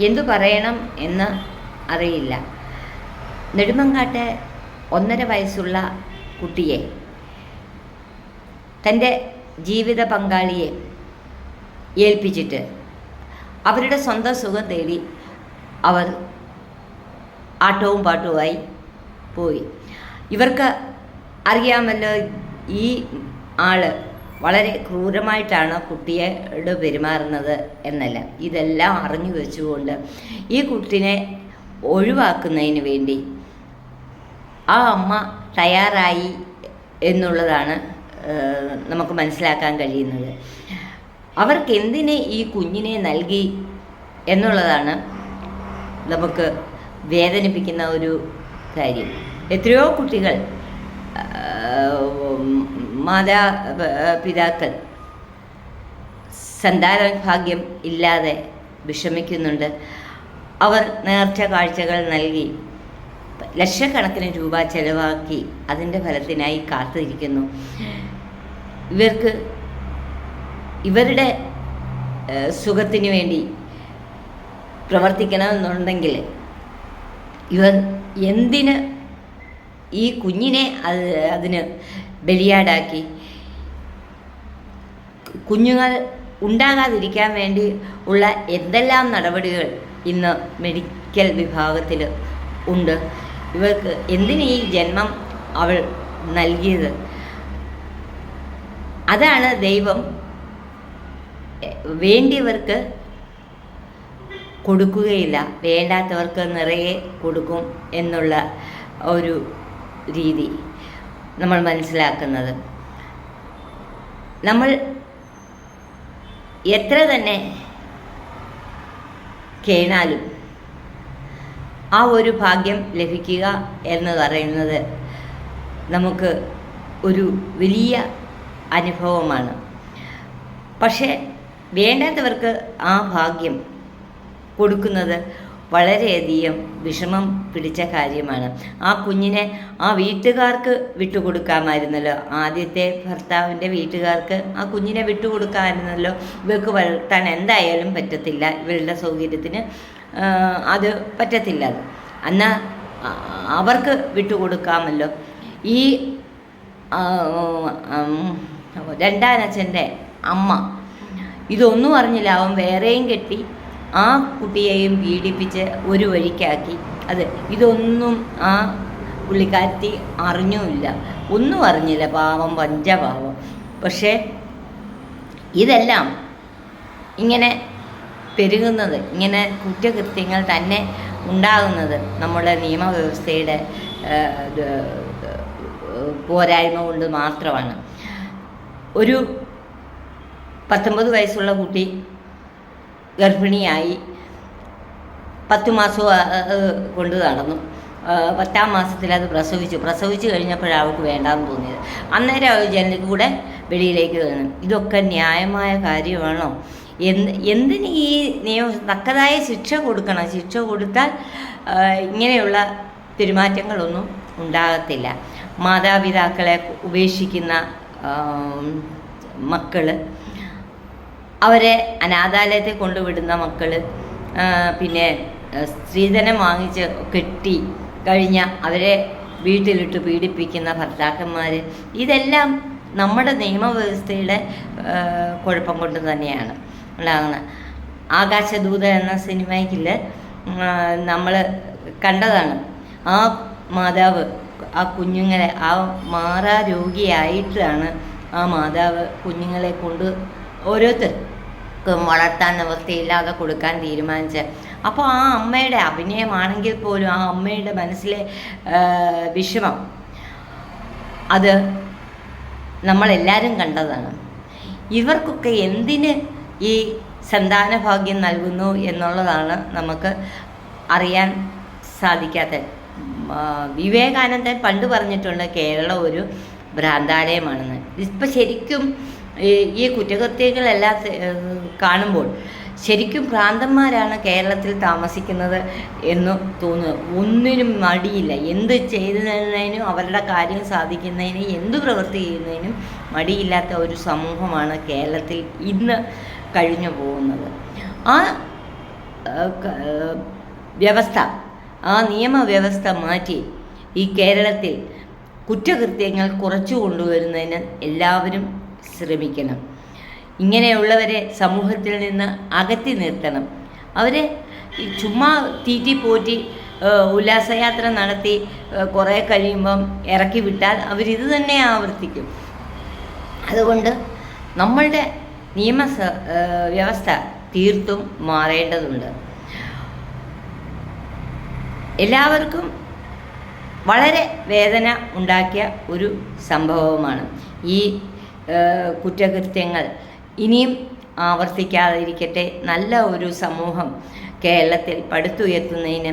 എന്തു പറയണം എന്ന് അറിയില്ല. നെടുമങ്ങാട്ടെ 1.5 വയസ്സുള്ള കുട്ടിയെ തൻ്റെ ജീവിത പങ്കാളിയെ ഏൽപ്പിച്ചിട്ട് അവരുടെ സ്വന്തം സുഖം തേടി അവർ ആട്ടവും പാട്ടുമായി പോയി. ഇവർക്ക് അറിയാമല്ലോ, ഈ ആള് വളരെ ക്രൂരമായിട്ടാണ് കുട്ടിയോട് പെരുമാറുന്നത് എന്നല്ല. ഇതെല്ലാം അറിഞ്ഞു വെച്ചുകൊണ്ട് ഈ കുട്ടിനെ ഒഴിവാക്കുന്നതിന് വേണ്ടി ആ അമ്മ തയ്യാറായി എന്നുള്ളതാണ് നമുക്ക് മനസ്സിലാക്കാൻ കഴിയുന്നത്. അവർക്ക് എന്തിനെ ഈ കുഞ്ഞിനെ നൽകി എന്നുള്ളതാണ് നമുക്ക് വേദനിപ്പിക്കുന്ന ഒരു കാര്യം. എത്രയോ കുട്ടികൾ മാതാപിതാക്കൾ സന്താന ഭാഗ്യം ഇല്ലാതെ വിഷമിക്കുന്നുണ്ട്. അവർ നേർച്ച കാഴ്ചകൾ നൽകി ലക്ഷക്കണക്കിന് രൂപ ചെലവാക്കി അതിൻ്റെ ഫലത്തിനായി കാത്തിരിക്കുന്നു. ഇവർക്ക് ഇവരുടെ സുഖത്തിന് വേണ്ടി പ്രവർത്തിക്കണമെന്നുണ്ടെങ്കിൽ ഇവർ എന്തിന് ഈ കുഞ്ഞിനെ അതിന് ബലിയാടാക്കി? കുഞ്ഞുങ്ങൾ ഉണ്ടാകാതിരിക്കാൻ വേണ്ടി ഉള്ള എന്തെല്ലാം നടപടികൾ ഇന്ന് മെഡിക്കൽ വിഭാഗത്തിൽ ഉണ്ട്. ഇവർക്ക് എന്തിന് ഈ ജന്മം അവൾ നൽകിയത്? അതാണ് ദൈവം വേണ്ടിയവർക്ക് കൊടുക്കുകയില്ല, വേണ്ടാത്തവർക്ക് നിറയെ കൊടുക്കും എന്നുള്ള ഒരു രീതി നമ്മൾ മനസ്സിലാക്കുന്നത്. നമ്മൾ എത്ര തന്നെ കേണാലും ആ ഒരു ഭാഗ്യം ലഭിക്കുക എന്ന് പറയുന്നത് നമുക്ക് ഒരു വലിയ അനുഭവമാണ്. പക്ഷേ വേണ്ടാത്തവർക്ക് ആ ഭാഗ്യം കൊടുക്കുന്നത് വളരെയധികം വിഷമം പിടിച്ച കാര്യമാണ്. ആ കുഞ്ഞിനെ ആ വീട്ടുകാർക്ക് വിട്ടുകൊടുക്കാമായിരുന്നല്ലോ. ആദ്യത്തെ ഭർത്താവിൻ്റെ വീട്ടുകാർക്ക് ആ കുഞ്ഞിനെ വിട്ടുകൊടുക്കാമായിരുന്നല്ലോ. ഇവർക്ക് വളർത്താൻ എന്തായാലും പറ്റത്തില്ല, ഇവരുടെ സൗകര്യത്തിന് അത് പറ്റത്തില്ല. എന്നാൽ അവർക്ക് വിട്ടുകൊടുക്കാമല്ലോ. ഈ രണ്ടാനച്ഛൻ്റെ അമ്മ ഇതൊന്നും അറിഞ്ഞില്ല. അവൻ വേറെയും കെട്ടി ആ കുട്ടിയെയും പീഡിപ്പിച്ച് ഒരു വഴിക്കാക്കി. ഇതൊന്നും ആ പുള്ളിക്കാരത്തി അറിഞ്ഞുമില്ല, ഒന്നും അറിഞ്ഞില്ല. പാവം, പഞ്ചപാവം. പക്ഷേ ഇതെല്ലാം ഇങ്ങനെ പെരുകുന്നത്, ഇങ്ങനെ കുറ്റകൃത്യങ്ങൾ തന്നെ ഉണ്ടാകുന്നത് നമ്മുടെ നിയമവ്യവസ്ഥയുടെ പോരായ്മ കൊണ്ട് മാത്രമാണ്. ഒരു 19 വയസ്സുള്ള കുട്ടി ഗർഭിണിയായി 10 മാസം കൊണ്ട് നടന്നു. 10-ാം മാസത്തിൽ അത് പ്രസവിച്ചു കഴിഞ്ഞപ്പോഴാണ് അവൾക്ക് വേണ്ടാന്ന് തോന്നിയത്. അന്നേരം അവൾ ജനലിൽ കൂടെ വെളിയിലേക്ക് വന്നു. ഇതൊക്കെ ന്യായമായ കാര്യമാണോ? എന്തിന് ഈ തക്കതായ ശിക്ഷ കൊടുക്കണം. ശിക്ഷ കൊടുത്താൽ ഇങ്ങനെയുള്ള പെരുമാറ്റങ്ങളൊന്നും ഉണ്ടാകത്തില്ല. മാതാപിതാക്കളെ ഉപേക്ഷിക്കുന്ന മക്കൾ, അവരെ അനാഥാലയത്തിൽ കൊണ്ടുവിടുന്ന മക്കൾ, പിന്നെ സ്ത്രീധനം വാങ്ങിച്ച് കെട്ടി കഴിഞ്ഞ അവരെ വീട്ടിലിട്ട് പീഡിപ്പിക്കുന്ന ഭർത്താക്കന്മാർ, ഇതെല്ലാം നമ്മുടെ നിയമവ്യവസ്ഥയുടെ കുഴപ്പം കൊണ്ട് തന്നെയാണ് ഉണ്ടാകുന്നത്. ആകാശദൂത എന്ന സിനിമയ്ക്കിൽ നമ്മൾ കണ്ടതാണ്. ആ മാതാവ് ആ കുഞ്ഞുങ്ങളെ, ആ മാറാരോഗിയായിട്ടാണ് ആ മാതാവ് കുഞ്ഞുങ്ങളെ കൊണ്ട് ഓരോരുത്തർക്കും വളർത്താൻ നിവൃത്തിയില്ലാതെ കൊടുക്കാൻ തീരുമാനിച്ചത്. അപ്പോൾ ആ അമ്മയുടെ അഭിനയമാണെങ്കിൽ പോലും ആ അമ്മയുടെ മനസ്സിലെ വിഷമം അത് നമ്മളെല്ലാവരും കണ്ടതാണ്. ഇവർക്കൊക്കെ എന്തിന് ഈ സന്താനഭാഗ്യം നൽകുന്നു എന്നുള്ളതാണ് നമുക്ക് അറിയാൻ സാധിക്കാത്തത്. വിവേകാനന്ദൻ പണ്ട് പറഞ്ഞിട്ടുണ്ട് കേരളം ഒരു ഭ്രാന്താലയമാണെന്ന്. ഇപ്പം ശരിക്കും ഈ കുറ്റകൃത്യങ്ങളെല്ലാം കാണുമ്പോൾ ശരിക്കും ഭ്രാന്തന്മാരാണ് കേരളത്തിൽ താമസിക്കുന്നത് എന്ന് തോന്നുന്നു. ഒന്നിനും മടിയില്ല. എന്ത് ചെയ്യുന്നതിനും അവരുടെ കാര്യം സാധിക്കുന്നതിന്, എന്ത് പ്രവൃത്തി ചെയ്യുന്നതിനും മടിയില്ലാത്ത ഒരു സമൂഹമാണ് കേരളത്തിൽ ഇന്ന് കഴിഞ്ഞു പോകുന്നത്. ആ വ്യവസ്ഥ, ആ നിയമവ്യവസ്ഥ മാറ്റി ഈ കേരളത്തിൽ കുറ്റകൃത്യങ്ങൾ കുറച്ചു കൊണ്ടുവരുന്നതിന് എല്ലാവരും ശ്രമിക്കണം. ഇങ്ങനെയുള്ളവരെ സമൂഹത്തിൽ നിന്ന് അകറ്റി നിർത്തണം. അവരെ ചുമ്മാ തീറ്റിപ്പോറ്റി ഉല്ലാസയാത്ര നടത്തി കുറേ കഴിയുമ്പം ഇറക്കി വിട്ടാൽ അവരിത് തന്നെ ആവർത്തിക്കും. അതുകൊണ്ട് നമ്മളുടെ വ്യവസ്ഥ തീർത്തും മാറേണ്ടതുണ്ട്. എല്ലാവർക്കും വളരെ വേദന ഉണ്ടാക്കിയ ഒരു സംഭവമാണ് ഈ കുറ്റകൃത്യങ്ങൾ. ഇനിയും ആവർത്തിക്കാതിരിക്കട്ടെ. നല്ല ഒരു സമൂഹം കേരളത്തിൽ പടുത്തുയർത്തുന്നതിന്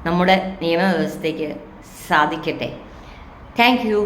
നമ്മുടെ നിയമവ്യവസ്ഥയ്ക്ക് സാധിക്കട്ടെ. Thank you.